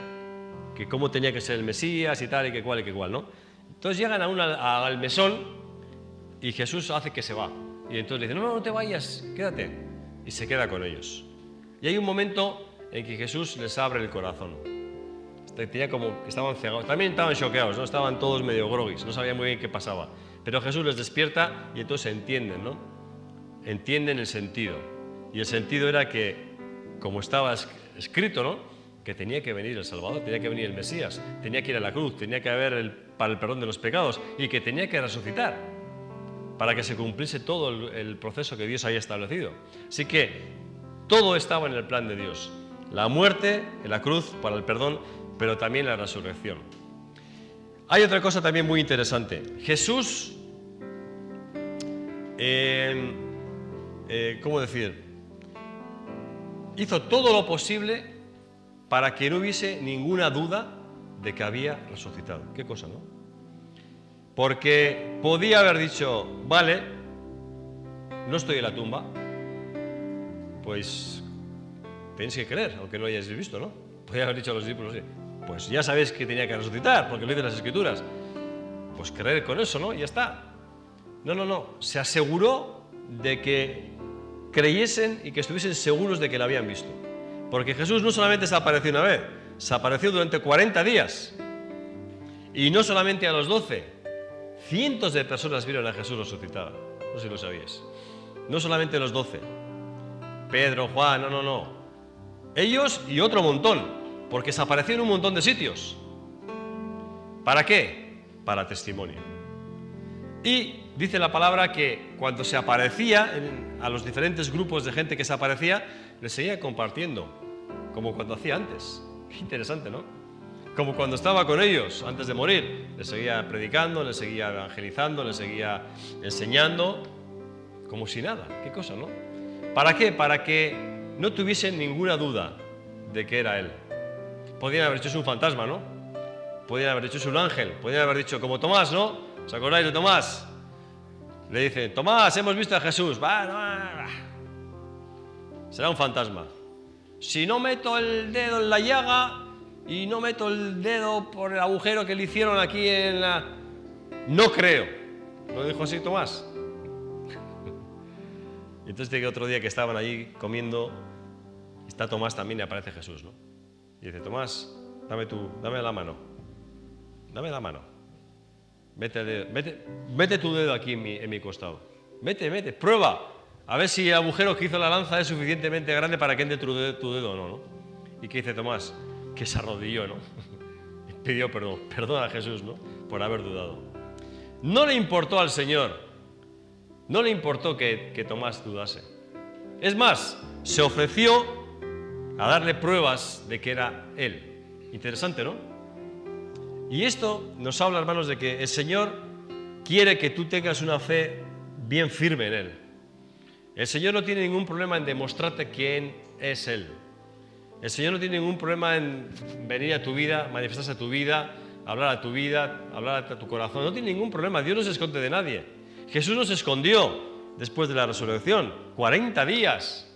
que cómo tenía que ser el Mesías y tal, y que cual, ¿no? Entonces llegan al mesón y Jesús hace que se va. Y entonces le dicen, no te vayas, quédate. Y se queda con ellos. Y hay un momento en que Jesús les abre el corazón. Tenía como que estaban cegados, también estaban choqueados, ¿no? Estaban todos medio groguis, no sabían muy bien qué pasaba. Pero Jesús les despierta y entonces entienden, ¿no? Entienden el sentido. Y el sentido era que, como estaba escrito, ¿no? Que tenía que venir el Salvador, tenía que venir el Mesías, tenía que ir a la cruz, tenía que haber para el perdón de los pecados y que tenía que resucitar para que se cumpliese todo el proceso que Dios había establecido. Así que todo estaba en el plan de Dios. La muerte en la cruz para el perdón, pero también la resurrección. Hay otra cosa también muy interesante. Jesús, ¿cómo decir? Hizo todo lo posible para que no hubiese ninguna duda de que había resucitado. Qué cosa, ¿no? Porque podía haber dicho, vale, no estoy en la tumba, pues tenéis que creer, aunque no lo hayáis visto, ¿no? Podía haber dicho a los discípulos, sí, pues ya sabéis que tenía que resucitar, porque lo dicen las Escrituras. Pues creer con eso, ¿no? Y ya está. No. Se aseguró de que creyesen y que estuviesen seguros de que lo habían visto. Porque Jesús no solamente se apareció una vez, se apareció durante 40 días. Y no solamente a los 12, cientos de personas vieron a Jesús resucitado. No sé si lo sabíais. No solamente los 12. Pedro, Juan, no. Ellos y otro montón, porque se apareció en un montón de sitios. ¿Para qué? Para testimonio. Y dice la palabra que cuando se aparecía a los diferentes grupos de gente que se aparecía, les seguía compartiendo, como cuando hacía antes. Qué interesante, ¿no? Como cuando estaba con ellos antes de morir, les seguía predicando, les seguía evangelizando, les seguía enseñando, como si nada. Qué cosa, ¿no? ¿Para qué? Para que no tuviesen ninguna duda de que era Él. Podrían haber dicho, es un fantasma, ¿no? Podrían haber dicho, es un ángel. Podrían haber dicho, como Tomás, ¿no? ¿Os acordáis de Tomás? Le dicen, Tomás, hemos visto a Jesús. Será un fantasma. Si no meto el dedo en la llaga y no meto el dedo por el agujero que le hicieron aquí en la... No creo. ¿Lo dijo así Tomás? Y entonces dice que otro día que estaban allí comiendo, está Tomás también y aparece Jesús, ¿no? Y dice, Tomás, dame la mano. Dame la mano. Mete tu dedo aquí en mi costado. Mete, prueba. A ver si el agujero que hizo la lanza es suficientemente grande para que entre tu dedo o no, ¿no? ¿Y qué dice Tomás? Que se arrodilló, ¿no? Y pidió perdón a Jesús, ¿no? Por haber dudado. No le importó al Señor, no le importó que Tomás dudase. Es más, se ofreció a darle pruebas de que era Él. Interesante, ¿no? Y esto nos habla, hermanos, de que el Señor quiere que tú tengas una fe bien firme en Él. El Señor no tiene ningún problema en demostrarte quién es Él. El Señor no tiene ningún problema en venir a tu vida, manifestarse a tu vida, hablar a tu vida, hablar a tu corazón. No tiene ningún problema. Dios no se esconde de nadie. Jesús no se escondió después de la resurrección. 40 días.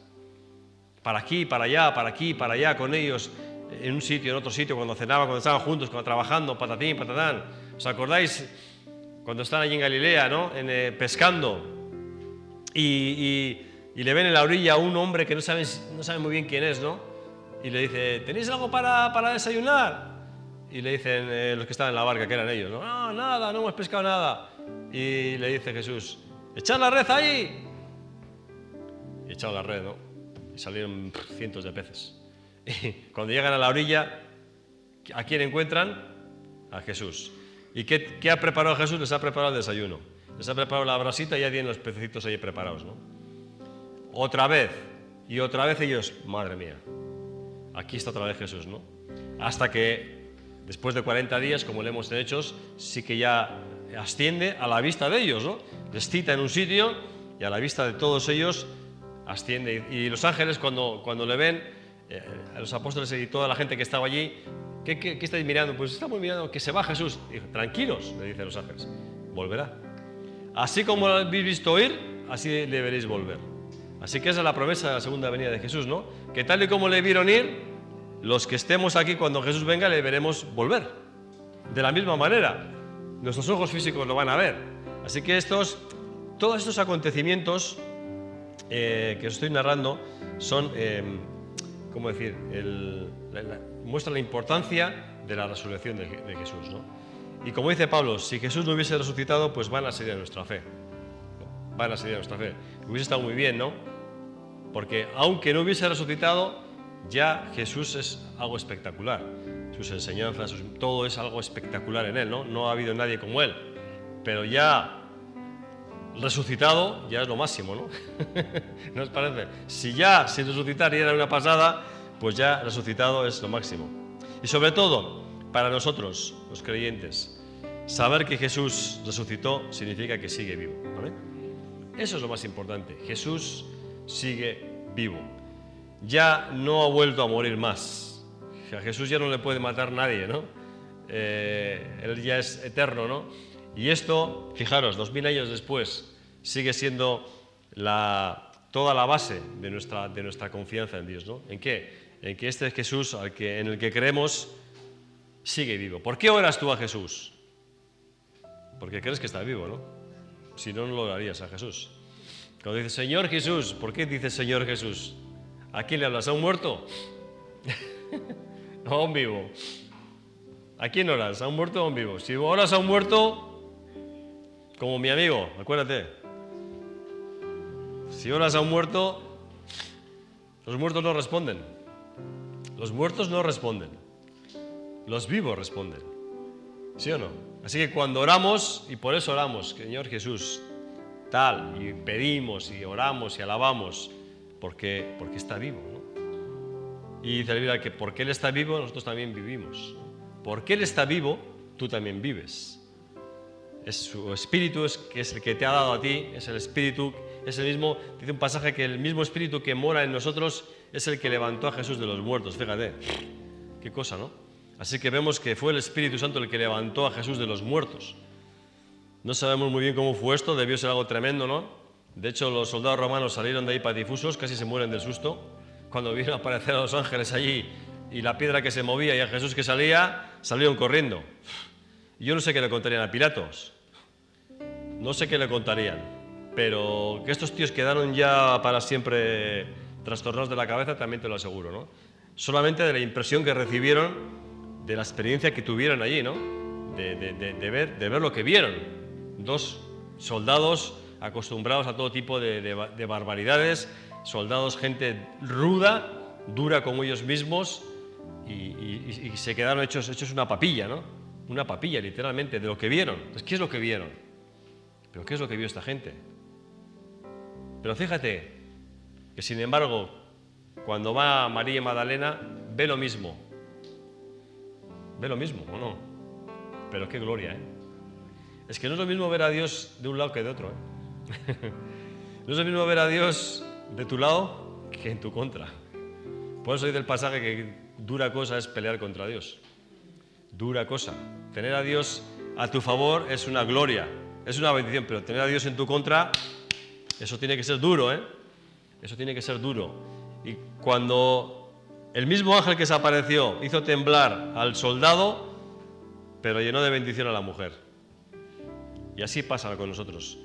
Para aquí, para allá, para aquí, para allá, con ellos, en un sitio, en otro sitio, cuando cenaba, cuando estaban juntos, cuando trabajando, patatín, patatán. ¿Os acordáis cuando están allí en Galilea, ¿no? Pescando? Y le ven en la orilla a un hombre que no saben muy bien quién es, ¿no? Y le dice, ¿tenéis algo para desayunar? Y le dicen los que estaban en la barca, que eran ellos, ¿no? No, nada, no hemos pescado nada. Y le dice Jesús, echad la red ahí. Y echaron la red, ¿no? Y salieron cientos de peces. Y cuando llegan a la orilla, ¿a quién encuentran? A Jesús. ¿Y qué ha preparado Jesús? Les ha preparado el desayuno. Les ha preparado la brasita y ya tienen los pececitos ahí preparados, ¿no? Otra vez, y otra vez ellos, madre mía, aquí está otra vez Jesús, ¿no? Hasta que, después de 40 días, como leemos en Hechos, sí que ya asciende a la vista de ellos, ¿no? Les cita en un sitio y a la vista de todos ellos asciende. Y los ángeles, cuando le ven, a los apóstoles y toda la gente que estaba allí, ¿qué estáis mirando? Pues estamos mirando que se va Jesús. Y dijo, tranquilos, le dicen los ángeles, volverá. Así como lo habéis visto ir, así le veréis volver. Así que esa es la promesa de la segunda venida de Jesús, ¿no? Que tal y como le vieron ir, los que estemos aquí cuando Jesús venga le veremos volver. De la misma manera, nuestros ojos físicos lo van a ver. Así que todos estos acontecimientos que os estoy narrando son, ¿cómo decir? Muestran la importancia de la resurrección de Jesús, ¿no? Y como dice Pablo, si Jesús no hubiese resucitado, pues van a seguir a nuestra fe. Van a seguir a nuestra fe. Hubiese estado muy bien, ¿no? Porque aunque no hubiese resucitado, ya Jesús es algo espectacular. Sus enseñanzas, todo es algo espectacular en Él, ¿no? No ha habido nadie como Él. Pero ya resucitado, ya es lo máximo, ¿no? ¿No os parece? Si ya sin resucitar ya era una pasada, pues ya resucitado es lo máximo. Y sobre todo, para nosotros, los creyentes, saber que Jesús resucitó significa que sigue vivo, ¿vale? Eso es lo más importante. Jesús sigue vivo. Ya no ha vuelto a morir más. A Jesús ya no le puede matar nadie, ¿no? Él ya es eterno, ¿no? Y esto, fijaros, 2000 años después, sigue siendo toda la base de nuestra confianza en Dios, ¿no? ¿En qué? En que este Jesús en el que creemos sigue vivo. ¿Por qué oras tú a Jesús? Porque crees que está vivo, ¿no? Si no, no lo orarías a Jesús. Cuando dices Señor Jesús, ¿por qué dices Señor Jesús? ¿A quién le hablas? ¿A un muerto? No, a un vivo. ¿A quién oras? ¿A un muerto o a un vivo? Si oras a un muerto, como mi amigo, acuérdate. Si oras a un muerto, los muertos no responden. Los muertos no responden. Los vivos responden. ¿Sí o no? Así que cuando oramos, y por eso oramos, Señor Jesús, tal, y pedimos, y oramos, y alabamos, porque está vivo, ¿no? Y dice la Biblia que porque Él está vivo, nosotros también vivimos. Porque Él está vivo, tú también vives. Es su espíritu, que es el que te ha dado a ti, es el espíritu, es el mismo, dice un pasaje que el mismo espíritu que mora en nosotros es el que levantó a Jesús de los muertos, fíjate, qué cosa, ¿no? Así que vemos que fue el Espíritu Santo el que levantó a Jesús de los muertos. No sabemos muy bien cómo fue esto, debió ser algo tremendo, ¿no? De hecho, los soldados romanos salieron de ahí patifusos, casi se mueren del susto, cuando vieron aparecer a los ángeles allí y la piedra que se movía y a Jesús que salía, salieron corriendo. Y yo no sé qué le contarían a Pilatos, no sé qué le contarían, pero que estos tíos quedaron ya para siempre trastornados de la cabeza, también te lo aseguro, ¿no? Solamente de la impresión que recibieron, de la experiencia que tuvieron allí, ¿no? De ver lo que vieron. Dos soldados acostumbrados a todo tipo de barbaridades, soldados, gente ruda, dura como ellos mismos, y se quedaron hechos una papilla, ¿no? Una papilla, literalmente, de lo que vieron. Entonces, ¿qué es lo que vieron? ¿Pero qué es lo que vio esta gente? Pero fíjate que, sin embargo, cuando va María Magdalena, ve lo mismo. Ve lo mismo, ¿o no? Pero qué gloria, ¿eh? Es que no es lo mismo ver a Dios de un lado que de otro, ¿eh? No es lo mismo ver a Dios de tu lado que en tu contra. Por eso dice el pasaje que dura cosa es pelear contra Dios. Dura cosa. Tener a Dios a tu favor es una gloria, es una bendición, pero tener a Dios en tu contra, eso tiene que ser duro, ¿eh? Eso tiene que ser duro. Y cuando el mismo ángel que se apareció hizo temblar al soldado, pero llenó de bendición a la mujer. Y así pasa con nosotros.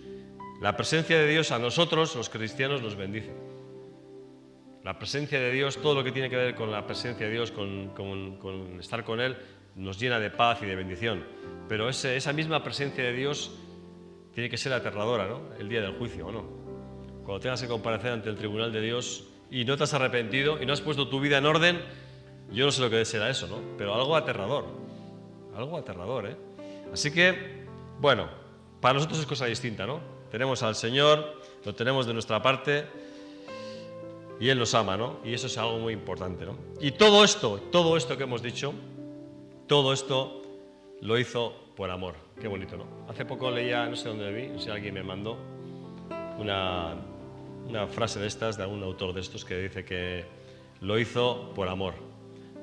La presencia de Dios a nosotros, los cristianos, nos bendice. La presencia de Dios, todo lo que tiene que ver con la presencia de Dios, con estar con Él, nos llena de paz y de bendición. Pero esa misma presencia de Dios tiene que ser aterradora, ¿no? El día del juicio, ¿o no? Cuando tengas que comparecer ante el tribunal de Dios y no te has arrepentido y no has puesto tu vida en orden, yo no sé lo que será eso, ¿no? Pero algo aterrador, ¿eh? Así que, bueno, para nosotros es cosa distinta, ¿no? Tenemos al Señor, lo tenemos de nuestra parte y Él nos ama, ¿no? Y eso es algo muy importante, ¿no? Y todo esto que hemos dicho, todo esto lo hizo por amor. Qué bonito, ¿no? Hace poco leía, no sé dónde vi, no sé, alguien me mandó una frase de estas, de algún autor de estos, que dice que lo hizo por amor.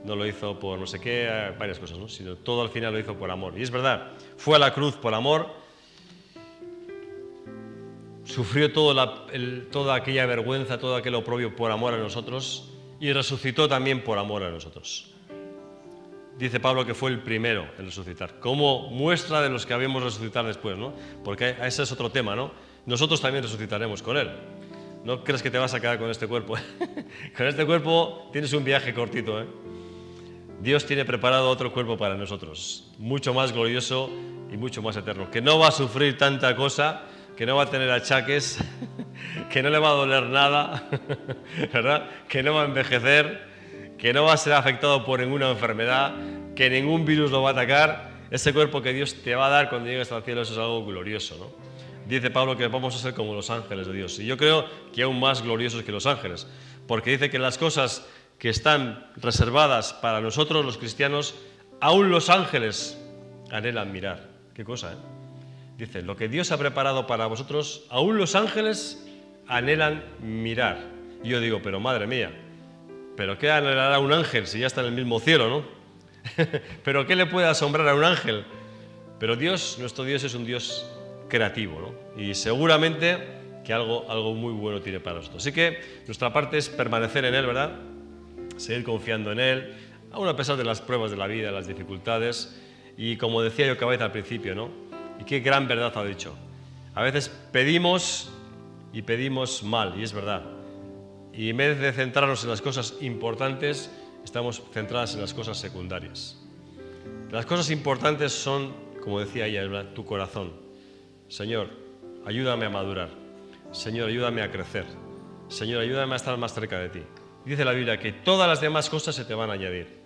No lo hizo por no sé qué, varias cosas, ¿no? Sino todo al final lo hizo por amor. Y es verdad, fue a la cruz por amor, sufrió toda aquella vergüenza, todo aquel oprobio por amor a nosotros y resucitó también por amor a nosotros. Dice Pablo que fue el primero en resucitar, como muestra de los que habíamos resucitar después, ¿no? Porque ese es otro tema, ¿no? Nosotros también resucitaremos con Él. No crees que te vas a quedar con este cuerpo. Con este cuerpo tienes un viaje cortito, ¿eh? Dios tiene preparado otro cuerpo para nosotros, mucho más glorioso y mucho más eterno, que no va a sufrir tanta cosa, que no va a tener achaques, que no le va a doler nada, ¿verdad? Que no va a envejecer, que no va a ser afectado por ninguna enfermedad, que ningún virus lo va a atacar. Ese cuerpo que Dios te va a dar cuando llegues al cielo, eso es algo glorioso, ¿no? Dice Pablo que vamos a ser como los ángeles de Dios, y yo creo que aún más gloriosos que los ángeles, porque dice que las cosas que están reservadas para nosotros los cristianos, aún los ángeles anhelan mirar. Qué cosa, ¿eh? Dice, lo que Dios ha preparado para vosotros, aún los ángeles anhelan mirar. Y yo digo, pero madre mía, ¿pero qué anhelará un ángel si ya está en el mismo cielo, no? ¿Pero qué le puede asombrar a un ángel? Pero Dios, nuestro Dios es un Dios creativo, ¿no? Y seguramente que algo muy bueno tiene para nosotros. Así que nuestra parte es permanecer en Él, ¿verdad? Seguir confiando en Él, aún a pesar de las pruebas de la vida, las dificultades. Y como decía yo al principio, ¿no? Y qué gran verdad ha dicho. A veces pedimos y pedimos mal, y es verdad. Y en vez de centrarnos en las cosas importantes, estamos centradas en las cosas secundarias. Las cosas importantes son, como decía ella, ¿verdad? Tu corazón. Señor, ayúdame a madurar. Señor, ayúdame a crecer. Señor, ayúdame a estar más cerca de ti. Y dice la Biblia que todas las demás cosas se te van a añadir.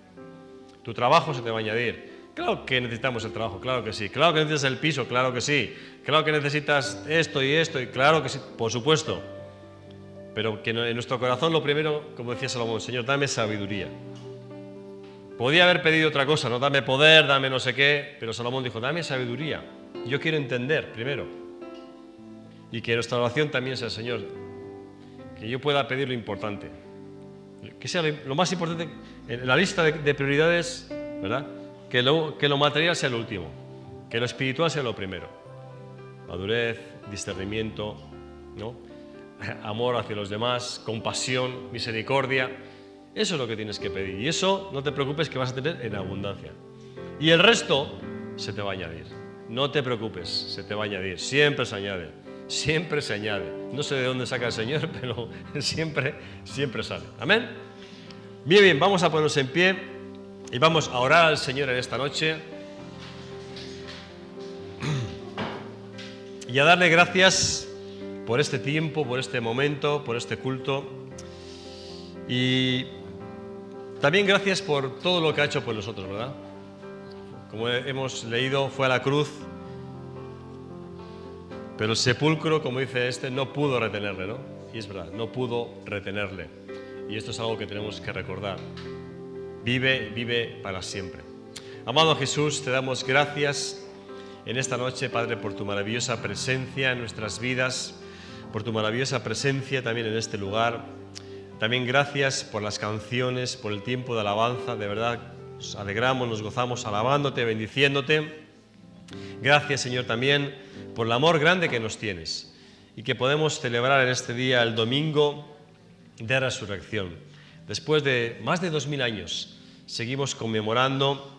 Tu trabajo se te va a añadir. Claro que necesitamos el trabajo, claro que sí. Claro que necesitas el piso, claro que sí. Claro que necesitas esto, y claro que sí, por supuesto. Pero que en nuestro corazón lo primero, como decía Salomón, Señor, dame sabiduría. Podía haber pedido otra cosa, no dame poder, dame no sé qué, pero Salomón dijo, dame sabiduría. Yo quiero entender primero. Y que nuestra oración también sea, Señor, que yo pueda pedir lo importante. Que sea lo más importante en la lista de prioridades, ¿verdad? que lo material sea lo último, que lo espiritual sea lo primero. Madurez, discernimiento, ¿no? Amor hacia los demás, compasión, misericordia. Eso es lo que tienes que pedir. Y eso, no te preocupes, que vas a tener en abundancia. Y el resto se te va a añadir. No te preocupes, se te va a añadir. Siempre se añade. Siempre se añade. No sé de dónde saca el Señor, pero siempre sale. Amén. Bien, vamos a ponernos en pie y vamos a orar al Señor en esta noche. Y a darle gracias por este tiempo, por este momento, por este culto. Y también gracias por todo lo que ha hecho por nosotros, ¿verdad? Como hemos leído, fue a la cruz, pero el sepulcro, como dice no pudo retenerle, ¿no? Y es verdad, no pudo retenerle. Y esto es algo que tenemos que recordar. Vive para siempre. Amado Jesús, te damos gracias en esta noche, Padre, por tu maravillosa presencia en nuestras vidas, por tu maravillosa presencia también en este lugar. También gracias por las canciones, por el tiempo de alabanza. De verdad, nos alegramos, nos gozamos alabándote, bendiciéndote. Gracias, Señor, también por el amor grande que nos tienes y que podemos celebrar en este día el domingo de resurrección. Después de más de 2000 años, seguimos conmemorando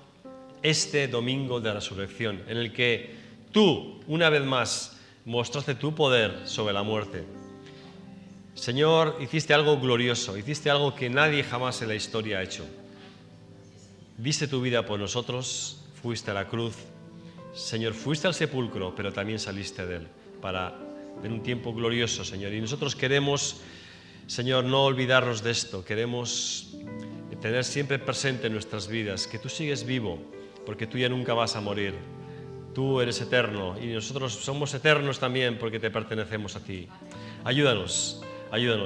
este domingo de resurrección, en el que tú, una vez más, mostraste tu poder sobre la muerte. Señor, hiciste algo glorioso, hiciste algo que nadie jamás en la historia ha hecho. Diste tu vida por nosotros, fuiste a la cruz. Señor, fuiste al sepulcro, pero también saliste de él en un tiempo glorioso, Señor. Y nosotros queremos, Señor, no olvidarnos de esto. Queremos tener siempre presente en nuestras vidas que tú sigues vivo, porque tú ya nunca vas a morir. Tú eres eterno y nosotros somos eternos también porque te pertenecemos a ti. Ayúdanos,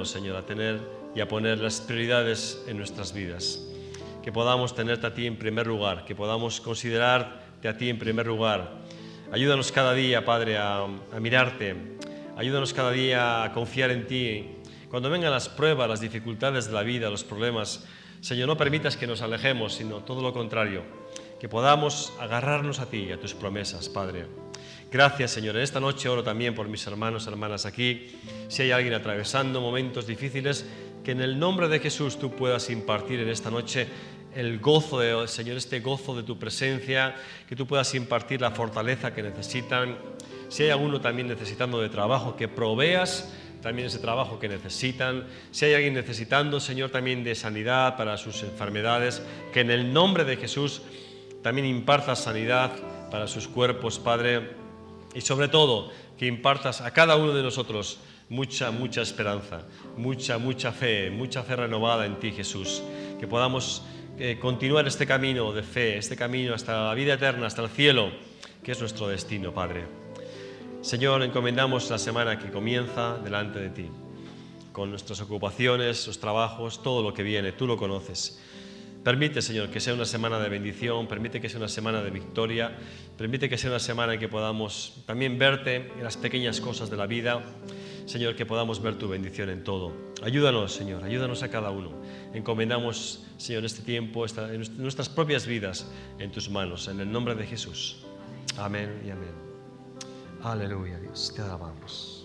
Señor, a tener y a poner las prioridades en nuestras vidas. Que podamos tenerte a ti en primer lugar, que podamos considerarte a ti en primer lugar. Ayúdanos cada día, Padre, a mirarte. Ayúdanos cada día a confiar en ti. Cuando vengan las pruebas, las dificultades de la vida, los problemas, Señor, no permitas que nos alejemos, sino todo lo contrario. Que podamos agarrarnos a ti y a tus promesas, Padre. Gracias, Señor. En esta noche oro también por mis hermanos, hermanas aquí. Si hay alguien atravesando momentos difíciles, que en el nombre de Jesús tú puedas impartir en esta noche el gozo, Señor, este gozo de tu presencia, que tú puedas impartir la fortaleza que necesitan. Si hay alguno también necesitando de trabajo, que proveas también ese trabajo que necesitan. Si hay alguien necesitando, Señor, también de sanidad para sus enfermedades, que en el nombre de Jesús también impartas sanidad para sus cuerpos, Padre, y sobre todo que impartas a cada uno de nosotros mucha esperanza, mucha fe renovada en ti, Jesús, que podamos continuar este camino de fe, este camino hasta la vida eterna, hasta el cielo, que es nuestro destino, Padre. Señor, encomendamos la semana que comienza delante de ti, con nuestras ocupaciones, los trabajos, todo lo que viene, tú lo conoces. Permite, Señor, que sea una semana de bendición, permite que sea una semana de victoria, permite que sea una semana en que podamos también verte en las pequeñas cosas de la vida. Señor, que podamos ver tu bendición en todo. Ayúdanos, Señor, ayúdanos a cada uno. Encomendamos, Señor, este tiempo, nuestras propias vidas en tus manos, en el nombre de Jesús. Amén y amén. Aleluya, Dios, te alabamos.